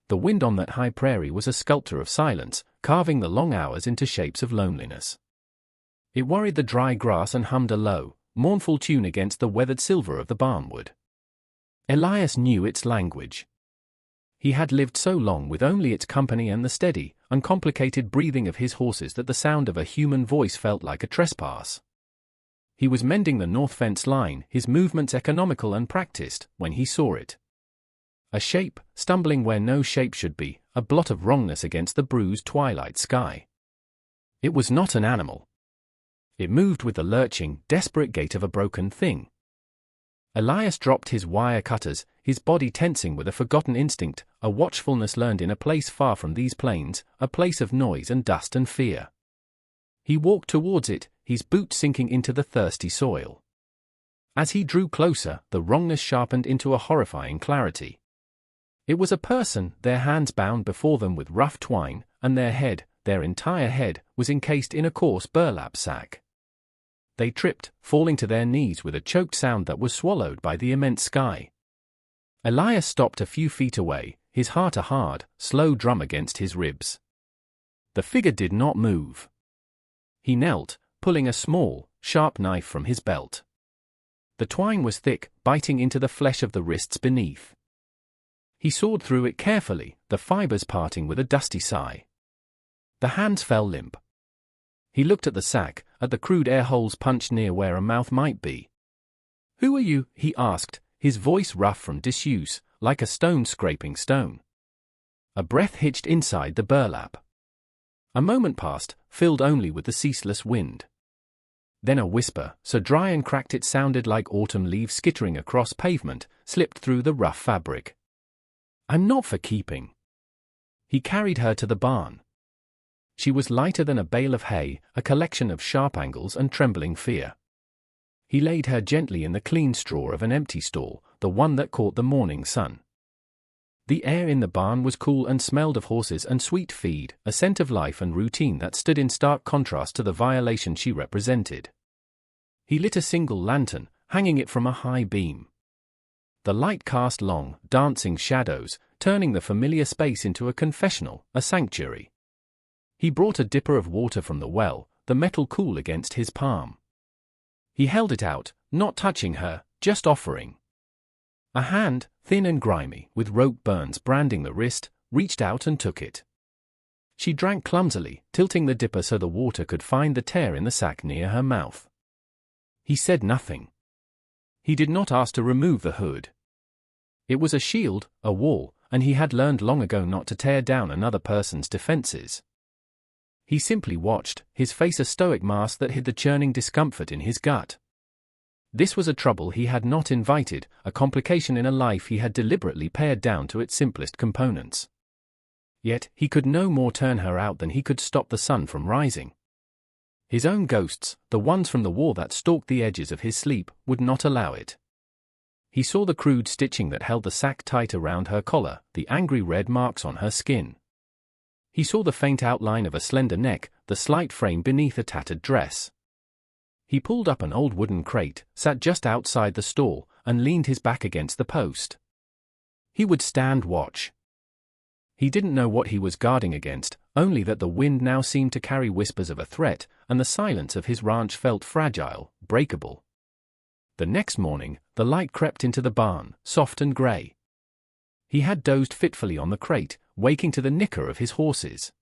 The wind on that high prairie was a sculptor of silence, carving the long hours into shapes of loneliness. It worried the dry grass and hummed a low, mournful tune against the weathered silver of the barnwood. Elias knew its language. He had lived so long with only its company and the steady, uncomplicated breathing of his horses that the sound of a human voice felt like a trespass. He was mending the north fence line, his movements economical and practiced, when he saw it. A shape, stumbling where no shape should be, a blot of wrongness against the bruised twilight sky. It was not an animal. It moved with the lurching, desperate gait of a broken thing. Elias dropped his wire cutters, his body tensing with a forgotten instinct, a watchfulness learned in a place far from these plains, a place of noise and dust and fear. He walked towards it, his boots sinking into the thirsty soil. As he drew closer, the wrongness sharpened into a horrifying clarity. It was a person, their hands bound before them with rough twine, and their head, their entire head, was encased in a coarse burlap sack. They tripped, falling to their knees with a choked sound that was swallowed by the immense sky. Elias stopped a few feet away, his heart a hard, slow drum against his ribs. The figure did not move. He knelt, pulling a small, sharp knife from his belt. The twine was thick, biting into the flesh of the wrists beneath. He sawed through it carefully, the fibers parting with a dusty sigh. The hands fell limp. He looked at the sack, at the crude air holes punched near where a mouth might be. "Who are you?" he asked, his voice rough from disuse, like a stone scraping stone. A breath hitched inside the burlap. A moment passed, filled only with the ceaseless wind. Then a whisper, so dry and cracked it sounded like autumn leaves skittering across pavement, slipped through the rough fabric. "I'm not for keeping." He carried her to the barn. She was lighter than a bale of hay, a collection of sharp angles and trembling fear. He laid her gently in the clean straw of an empty stall, the one that caught the morning sun. The air in the barn was cool and smelled of horses and sweet feed, a scent of life and routine that stood in stark contrast to the violation she represented. He lit a single lantern, hanging it from a high beam. The light cast long, dancing shadows, turning the familiar space into a confessional, a sanctuary. He brought a dipper of water from the well, the metal cool against his palm. He held it out, not touching her, just offering. A hand, thin and grimy, with rope burns branding the wrist, reached out and took it. She drank clumsily, tilting the dipper so the water could find the tear in the sack near her mouth. He said nothing. He did not ask to remove the hood. It was a shield, a wall, and he had learned long ago not to tear down another person's defenses. He simply watched, his face a stoic mask that hid the churning discomfort in his gut. This was a trouble he had not invited, a complication in a life he had deliberately pared down to its simplest components. Yet, he could no more turn her out than he could stop the sun from rising. His own ghosts, the ones from the war that stalked the edges of his sleep, would not allow it. He saw the crude stitching that held the sack tight around her collar, the angry red marks on her skin. He saw the faint outline of a slender neck, the slight frame beneath a tattered dress. He pulled up an old wooden crate, sat just outside the stall, and leaned his back against the post. He would stand watch. He didn't know what he was guarding against, only that the wind now seemed to carry whispers of a threat, and the silence of his ranch felt fragile, breakable. The next morning, the light crept into the barn, soft and grey. He had dozed fitfully on the crate, waking to the nicker of his horses.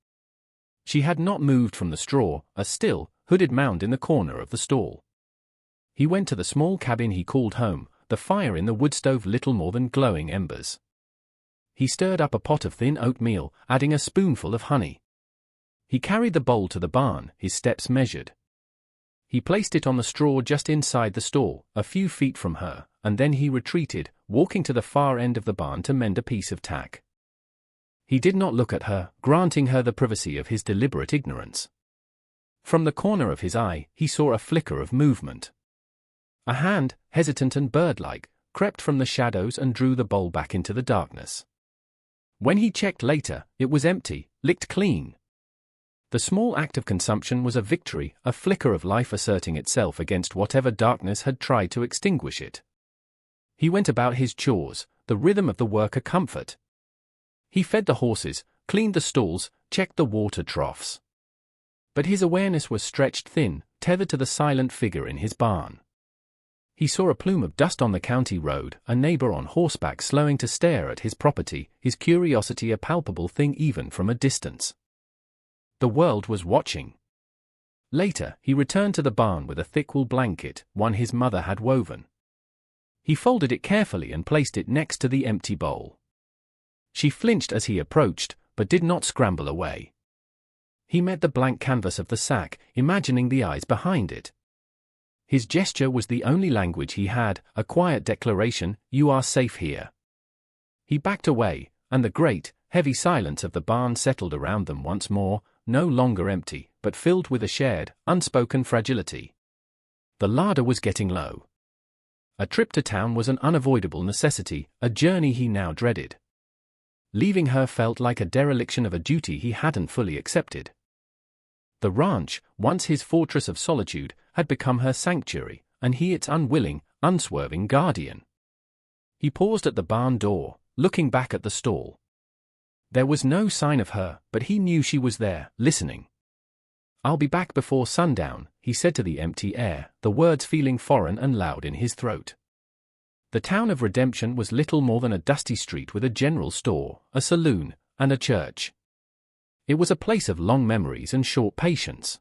She had not moved from the straw, a still, hooded mound in the corner of the stall. He went to the small cabin he called home, the fire in the wood stove little more than glowing embers. He stirred up a pot of thin oatmeal, adding a spoonful of honey. He carried the bowl to the barn, his steps measured. He placed it on the straw just inside the stall, a few feet from her, and then he retreated, walking to the far end of the barn to mend a piece of tack. He did not look at her, granting her the privacy of his deliberate ignorance. From the corner of his eye, he saw a flicker of movement. A hand, hesitant and bird-like, crept from the shadows and drew the bowl back into the darkness. When he checked later, it was empty, licked clean. The small act of consumption was a victory, a flicker of life asserting itself against whatever darkness had tried to extinguish it. He went about his chores, the rhythm of the work a comfort. He fed the horses, cleaned the stalls, checked the water troughs. But his awareness was stretched thin, tethered to the silent figure in his barn. He saw a plume of dust on the county road, a neighbor on horseback slowing to stare at his property, his curiosity a palpable thing even from a distance. The world was watching. Later, he returned to the barn with a thick wool blanket, one his mother had woven. He folded it carefully and placed it next to the empty bowl. She flinched as he approached, but did not scramble away. He met the blank canvas of the sack, imagining the eyes behind it. His gesture was the only language he had, a quiet declaration, "You are safe here." He backed away, and the great, heavy silence of the barn settled around them once more, no longer empty, but filled with a shared, unspoken fragility. The larder was getting low. A trip to town was an unavoidable necessity, a journey he now dreaded. Leaving her felt like a dereliction of a duty he hadn't fully accepted. The ranch, once his fortress of solitude, had become her sanctuary, and he its unwilling, unswerving guardian. He paused at the barn door, looking back at the stall. There was no sign of her, but he knew she was there, listening. "I'll be back before sundown," he said to the empty air, the words feeling foreign and loud in his throat. The town of Redemption was little more than a dusty street with a general store, a saloon, and a church. It was a place of long memories and short patience.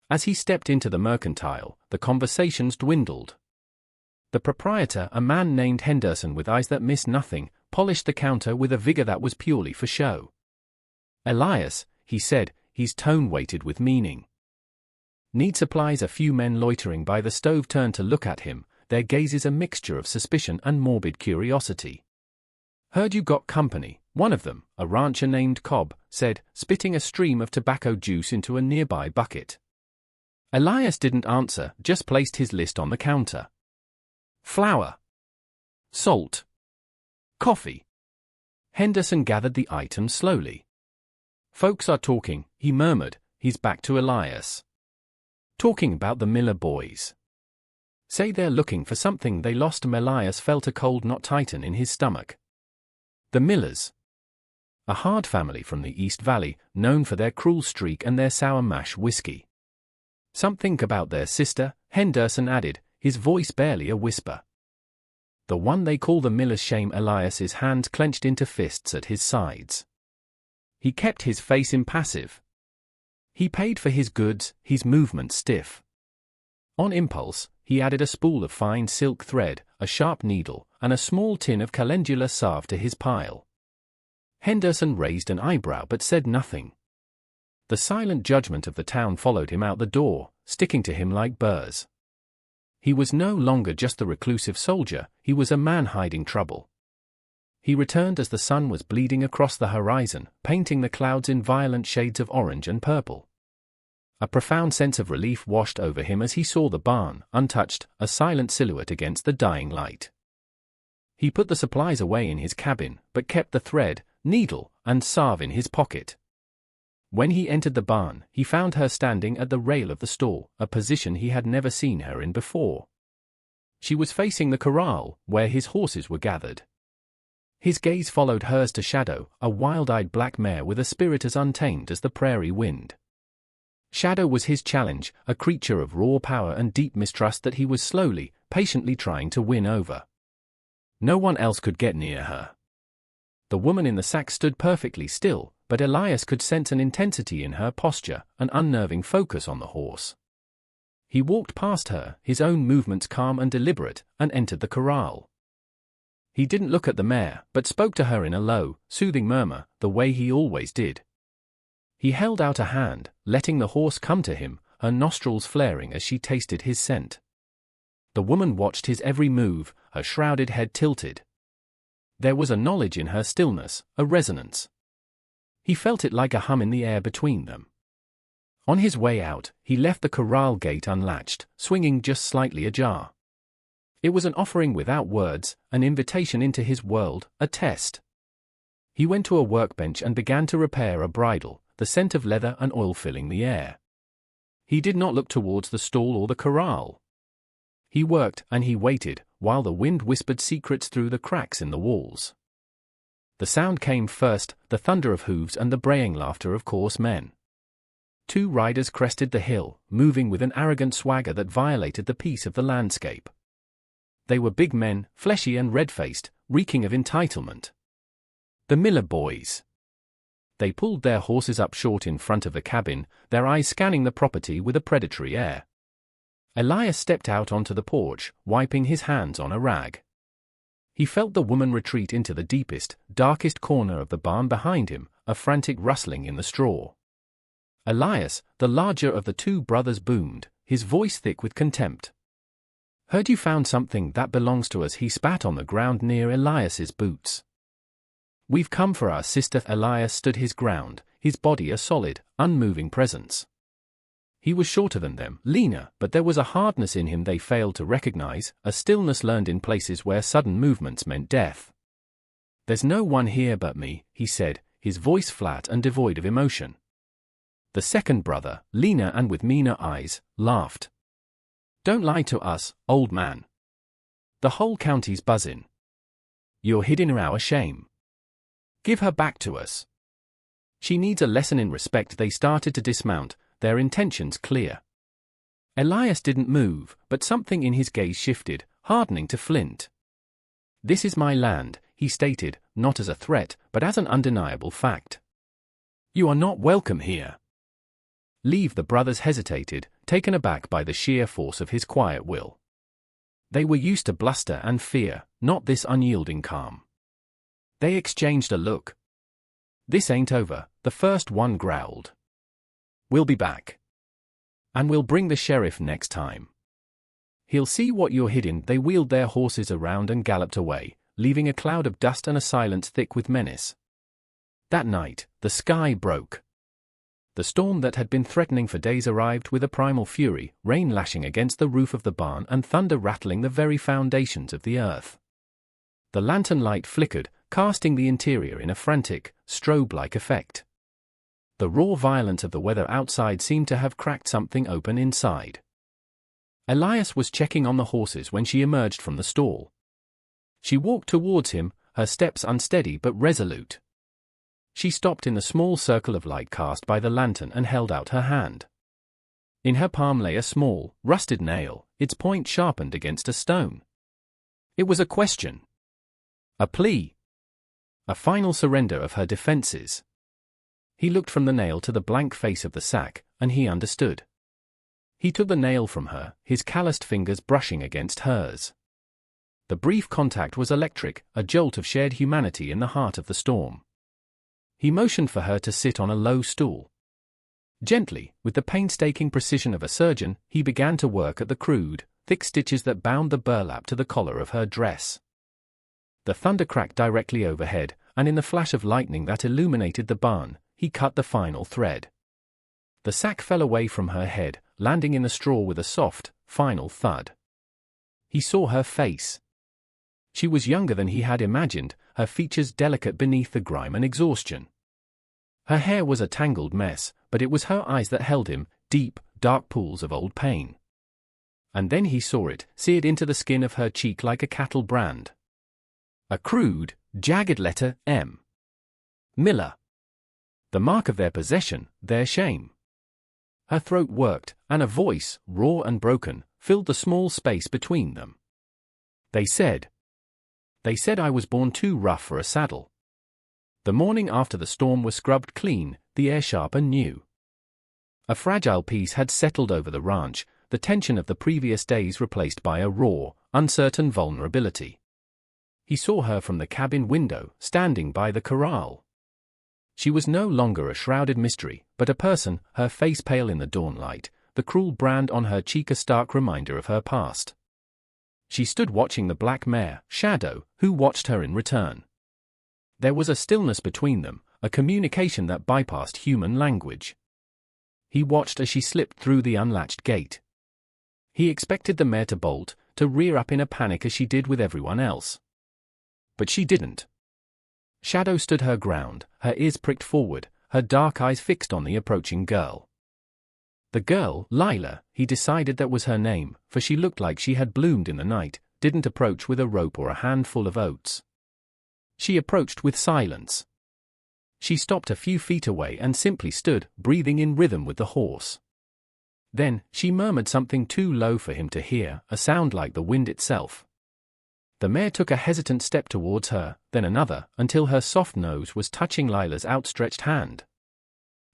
As he stepped into the mercantile, the conversations dwindled. The proprietor, a man named Henderson with eyes that missed nothing, polished the counter with a vigor that was purely for show. "Elias," he said, his tone weighted with meaning. "Need supplies?" A few men loitering by the stove turned to look at him, their gazes a mixture of suspicion and morbid curiosity. "Heard you got company," one of them, a rancher named Cobb, said, spitting a stream of tobacco juice into a nearby bucket. Elias didn't answer, just placed his list on the counter. "Flour. Salt. Coffee." Henderson gathered the items slowly. "Folks are talking," he murmured, his back to Elias. "Talking about the Miller boys. Say they're looking for something they lost." Elias felt a cold knot tighten in his stomach. The Millers. A hard family from the East Valley, known for their cruel streak and their sour mash whiskey. "Something about their sister," Henderson added, his voice barely a whisper. "The one they call the Millers." Shame. Elias's hands clenched into fists at his sides. He kept his face impassive. He paid for his goods, his movements stiff. On impulse, he added a spool of fine silk thread, a sharp needle, and a small tin of calendula salve to his pile. Henderson raised an eyebrow but said nothing. The silent judgment of the town followed him out the door, sticking to him like burrs. He was no longer just the reclusive soldier, he was a man hiding trouble. He returned as the sun was bleeding across the horizon, painting the clouds in violent shades of orange and purple. A profound sense of relief washed over him as he saw the barn, untouched, a silent silhouette against the dying light. He put the supplies away in his cabin, but kept the thread, needle, and salve in his pocket. When he entered the barn, he found her standing at the rail of the stall, a position he had never seen her in before. She was facing the corral, where his horses were gathered. His gaze followed hers to Shadow, a wild-eyed black mare with a spirit as untamed as the prairie wind. Shadow was his challenge, a creature of raw power and deep mistrust that he was slowly, patiently trying to win over. No one else could get near her. The woman in the sack stood perfectly still, but Elias could sense an intensity in her posture, an unnerving focus on the horse. He walked past her, his own movements calm and deliberate, and entered the corral. He didn't look at the mare, but spoke to her in a low, soothing murmur, the way he always did. He held out a hand, letting the horse come to him, her nostrils flaring as she tasted his scent. The woman watched his every move, her shrouded head tilted. There was a knowledge in her stillness, a resonance. He felt it like a hum in the air between them. On his way out, he left the corral gate unlatched, swinging just slightly ajar. It was an offering without words, an invitation into his world, a test. He went to a workbench and began to repair a bridle, the scent of leather and oil filling the air. He did not look towards the stall or the corral. He worked and he waited, while the wind whispered secrets through the cracks in the walls. The sound came first, the thunder of hooves and the braying laughter of coarse men. 2 riders crested the hill, moving with an arrogant swagger that violated the peace of the landscape. They were big men, fleshy and red-faced, reeking of entitlement. The Miller boys. They pulled their horses up short in front of the cabin, their eyes scanning the property with a predatory air. Elias stepped out onto the porch, wiping his hands on a rag. He felt the woman retreat into the deepest, darkest corner of the barn behind him, a frantic rustling in the straw. Elias, the larger of the 2 brothers, boomed, his voice thick with contempt. "Heard you found something that belongs to us." He spat on the ground near Elias's boots. "We've come for our sister." Elias stood his ground, his body a solid, unmoving presence. He was shorter than them, leaner, but there was a hardness in him they failed to recognize, a stillness learned in places where sudden movements meant death. "There's no one here but me," he said, his voice flat and devoid of emotion. The second brother, leaner and with meaner eyes, laughed. "Don't lie to us, old man. The whole county's buzzin'. You're hidin' our shame. Give her back to us. She needs a lesson in respect." They started to dismount, their intentions clear. Elias didn't move, but something in his gaze shifted, hardening to flint. "This is my land," he stated, not as a threat, but as an undeniable fact. "You are not welcome here." "Leave." The brothers hesitated, taken aback by the sheer force of his quiet will. They were used to bluster and fear, not this unyielding calm. They exchanged a look. "This ain't over," the first one growled. "We'll be back. And we'll bring the sheriff next time. He'll see what you're hidden." They wheeled their horses around and galloped away, leaving a cloud of dust and a silence thick with menace. That night, the sky broke. The storm that had been threatening for days arrived with a primal fury, rain lashing against the roof of the barn and thunder rattling the very foundations of the earth. The lantern light flickered, casting the interior in a frantic, strobe-like effect. The raw violence of the weather outside seemed to have cracked something open inside. Elias was checking on the horses when she emerged from the stall. She walked towards him, her steps unsteady but resolute. She stopped in the small circle of light cast by the lantern and held out her hand. In her palm lay a small, rusted nail, its point sharpened against a stone. It was a question. A plea. A final surrender of her defenses. He looked from the nail to the blank face of the sack, and he understood. He took the nail from her, his calloused fingers brushing against hers. The brief contact was electric, a jolt of shared humanity in the heart of the storm. He motioned for her to sit on a low stool. Gently, with the painstaking precision of a surgeon, he began to work at the crude, thick stitches that bound the burlap to the collar of her dress. The thunder cracked directly overhead, and in the flash of lightning that illuminated the barn, he cut the final thread. The sack fell away from her head, landing in the straw with a soft, final thud. He saw her face. She was younger than he had imagined, her features delicate beneath the grime and exhaustion. Her hair was a tangled mess, but it was her eyes that held him, deep, dark pools of old pain. And then he saw it, seared into the skin of her cheek like a cattle brand. A crude, jagged letter, M. Miller. The mark of their possession, their shame. Her throat worked, and a voice, raw and broken, filled the small space between them. They said, I was born too rough for a saddle. The morning after the storm was scrubbed clean, the air sharp and new. A fragile peace had settled over the ranch, the tension of the previous days replaced by a raw, uncertain vulnerability. He saw her from the cabin window, standing by the corral. She was no longer a shrouded mystery, but a person, her face pale in the dawn light, the cruel brand on her cheek a stark reminder of her past. She stood watching the black mare, Shadow, who watched her in return. There was a stillness between them, a communication that bypassed human language. He watched as she slipped through the unlatched gate. He expected the mare to bolt, to rear up in a panic as she did with everyone else. But she didn't. Shadow stood her ground, her ears pricked forward, her dark eyes fixed on the approaching girl. The girl, Lila, he decided that was her name, for she looked like she had bloomed in the night, didn't approach with a rope or a handful of oats. She approached with silence. She stopped a few feet away and simply stood, breathing in rhythm with the horse. Then, she murmured something too low for him to hear, a sound like the wind itself. The mare took a hesitant step towards her, then another, until her soft nose was touching Lila's outstretched hand.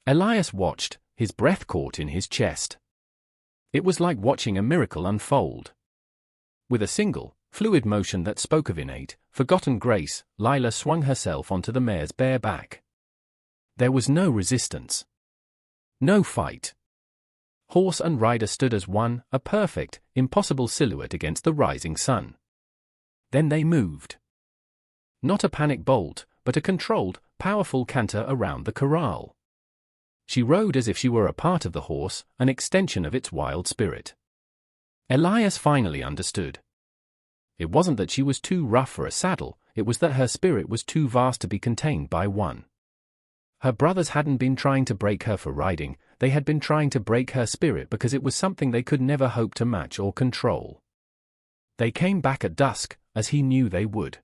Elias watched, his breath caught in his chest. It was like watching a miracle unfold. With a single, fluid motion that spoke of innate, forgotten grace, Lila swung herself onto the mare's bare back. There was no resistance. No fight. Horse and rider stood as one, a perfect, impossible silhouette against the rising sun. Then they moved. Not a panic bolt, but a controlled, powerful canter around the corral. She rode as if she were a part of the horse, an extension of its wild spirit. Elias finally understood. It wasn't that she was too rough for a saddle, it was that her spirit was too vast to be contained by one. Her brothers hadn't been trying to break her for riding, they had been trying to break her spirit because it was something they could never hope to match or control. They came back at dusk, as he knew they would.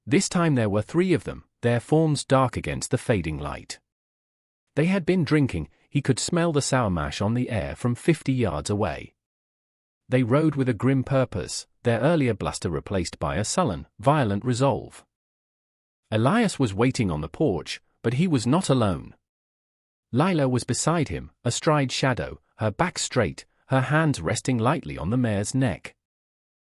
This time there were 3 of them, their forms dark against the fading light. They had been drinking, he could smell the sour mash on the air from 50 yards away. They rode with a grim purpose, their earlier bluster replaced by a sullen, violent resolve. Elias was waiting on the porch, but he was not alone. Lila was beside him, astride Shadow, her back straight, her hands resting lightly on the mare's neck.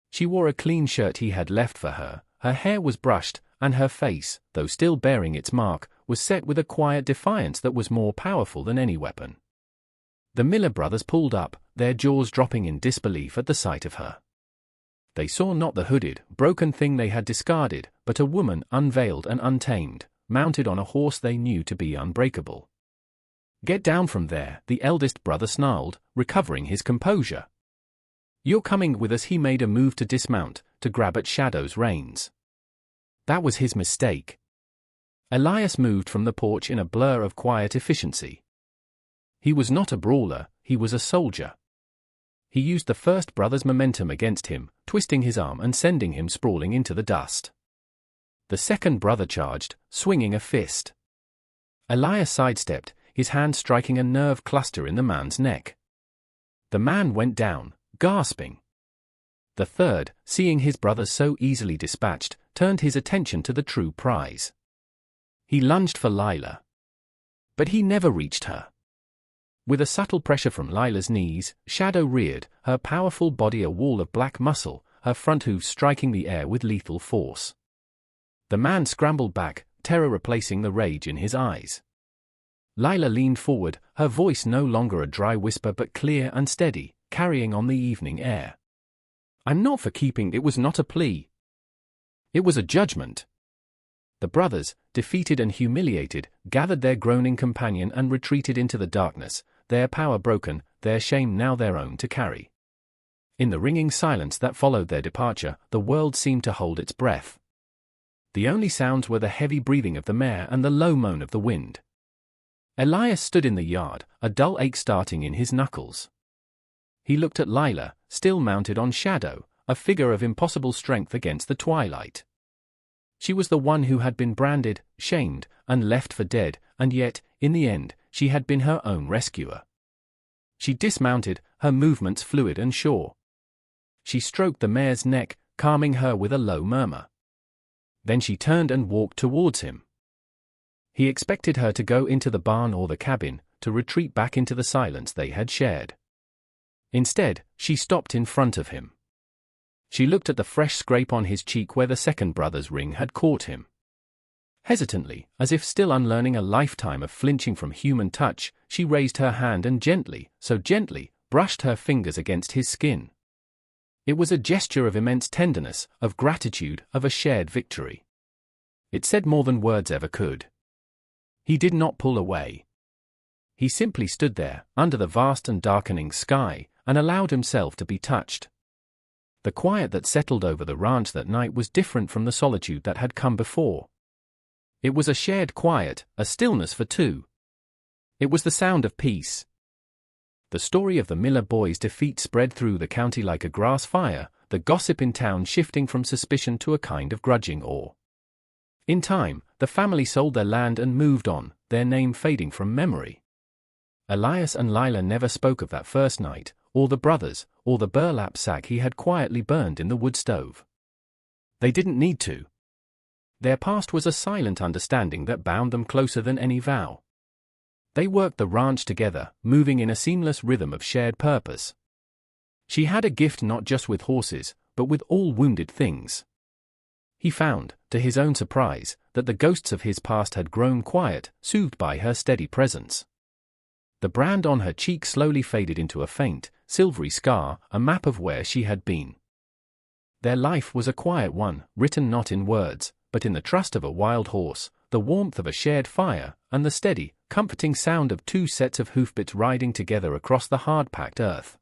She wore a clean shirt he had left for her, her hair was brushed, and her face, though still bearing its mark, was set with a quiet defiance that was more powerful than any weapon. The Miller brothers pulled up, their jaws dropping in disbelief at the sight of her. They saw not the hooded, broken thing they had discarded, but a woman unveiled and untamed, mounted on a horse they knew to be unbreakable. "Get down from there," the eldest brother snarled, recovering his composure. "You're coming with us." He made a move to dismount, to grab at Shadow's reins. That was his mistake. Elias moved from the porch in a blur of quiet efficiency. He was not a brawler, he was a soldier. He used the first brother's momentum against him, twisting his arm and sending him sprawling into the dust. The second brother charged, swinging a fist. Elias sidestepped, his hand striking a nerve cluster in the man's neck. The man went down, gasping. The third, seeing his brother so easily dispatched, turned his attention to the true prize. He lunged for Lila. But he never reached her. With a subtle pressure from Lila's knees, Shadow reared, her powerful body a wall of black muscle, her front hooves striking the air with lethal force. The man scrambled back, terror replacing the rage in his eyes. Lila leaned forward, her voice no longer a dry whisper but clear and steady, carrying on the evening air. "I'm not for keeping." It was not a plea. It was a judgment. The brothers, defeated and humiliated, gathered their groaning companion and retreated into the darkness, their power broken, their shame now their own to carry. In the ringing silence that followed their departure, the world seemed to hold its breath. The only sounds were the heavy breathing of the mare and the low moan of the wind. Elias stood in the yard, a dull ache starting in his knuckles. He looked at Lila, still mounted on Shadow, a figure of impossible strength against the twilight. She was the one who had been branded, shamed, and left for dead, and yet, in the end, she had been her own rescuer. She dismounted, her movements fluid and sure. She stroked the mare's neck, calming her with a low murmur. Then she turned and walked towards him. He expected her to go into the barn or the cabin, to retreat back into the silence they had shared. Instead, she stopped in front of him. She looked at the fresh scrape on his cheek where the second brother's ring had caught him. Hesitantly, as if still unlearning a lifetime of flinching from human touch, she raised her hand and gently, so gently, brushed her fingers against his skin. It was a gesture of immense tenderness, of gratitude, of a shared victory. It said more than words ever could. He did not pull away. He simply stood there, under the vast and darkening sky, and allowed himself to be touched. The quiet that settled over the ranch that night was different from the solitude that had come before. It was a shared quiet, a stillness for two. It was the sound of peace. The story of the Miller boys' defeat spread through the county like a grass fire, the gossip in town shifting from suspicion to a kind of grudging awe. In time, the family sold their land and moved on, their name fading from memory. Elias and Lila never spoke of that first night, or the brothers, or the burlap sack he had quietly burned in the wood stove. They didn't need to. Their past was a silent understanding that bound them closer than any vow. They worked the ranch together, moving in a seamless rhythm of shared purpose. She had a gift not just with horses, but with all wounded things. He found, to his own surprise, that the ghosts of his past had grown quiet, soothed by her steady presence. The brand on her cheek slowly faded into a faint, silvery scar, a map of where she had been. Their life was a quiet one, written not in words, but in the trust of a wild horse, the warmth of a shared fire, and the steady, comforting sound of two sets of hoofbeats riding together across the hard-packed earth.